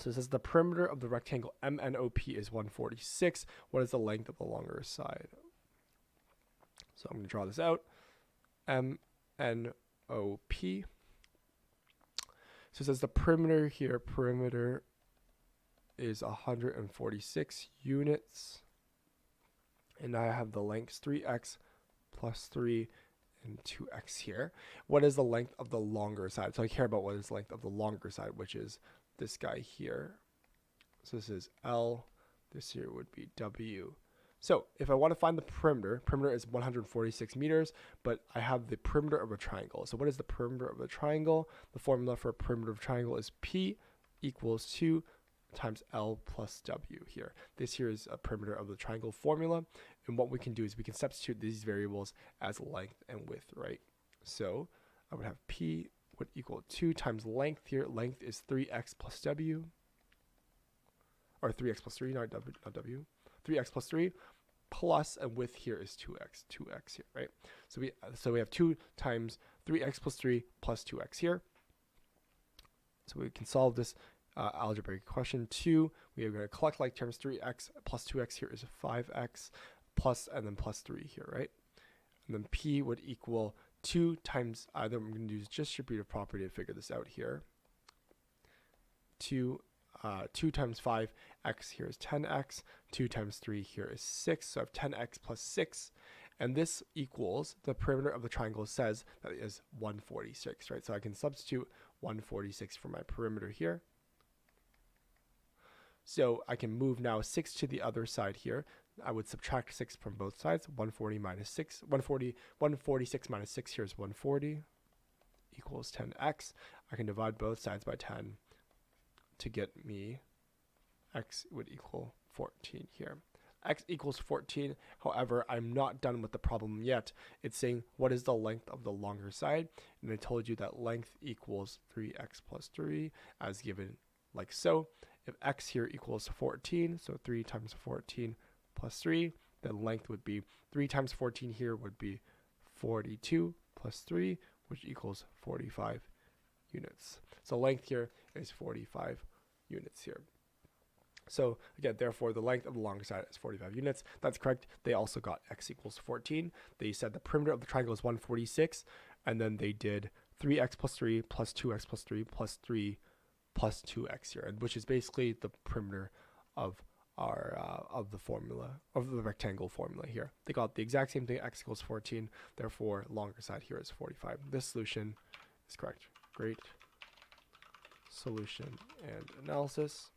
So it says the perimeter of the rectangle MNOP is 146. What is the length of the longer side? So I'm going to draw this out. MNOP. So it says the perimeter here, perimeter is 146 units. And I have the lengths 3x plus 3 and 2x here. What is the length of the longer side? So I care about what is the length of the longer side, which is this guy here. So this is L. This here would be W. So if I want to find the perimeter is 146 meters, but I have the perimeter of a triangle. So what is the perimeter of a triangle? The formula for a perimeter of a triangle is P equals 2 times L plus W here. This here is a perimeter of the triangle formula. And what we can do is we can substitute these variables as length and width, right? So I would have P would equal 2 times length here. Length is 3x plus W. Or 3x plus 3, not W. 3x plus 3 plus, and width here is 2x here, right? So we have 2 times 3x plus 3 plus 2x here. So we can solve this algebraic question. 2, we are going to collect like terms. 3x plus 2x here is 5x plus, and then plus 3 here, right? And then P would equal 2 times, either I'm going to use distributive property to figure this out here. 2 times 5x here is 10x, 2 times 3 here is 6, so I have 10x plus 6, and this equals, the perimeter of the triangle says that is 146, right? So I can substitute 146 for my perimeter here. So I can move now 6 to the other side here. I would subtract 6 from both sides. 146 minus 6 here is 140 equals 10x. I can divide both sides by 10 to get me x would equal 14 here. X equals 14. However, I'm not done with the problem yet. It's saying what is the length of the longer side, and I told you that length equals 3x plus 3 as given like so. If x here equals 14, so 3 times 14 plus 3, then length would be 3 times 14 here would be 42 plus 3, which equals 45 units. So length here is 45 units here. So again, therefore, the length of the longer side is 45 units. That's correct. They also got x equals 14. They said the perimeter of the triangle is 146, and then they did 3x plus 3 plus 2x plus 3 plus 3 plus 2x here, which is basically the perimeter of our of the formula, of the rectangle formula here. They got the exact same thing, x equals 14. Therefore, longer side here is 45. This solution is correct. Great. Solution and analysis.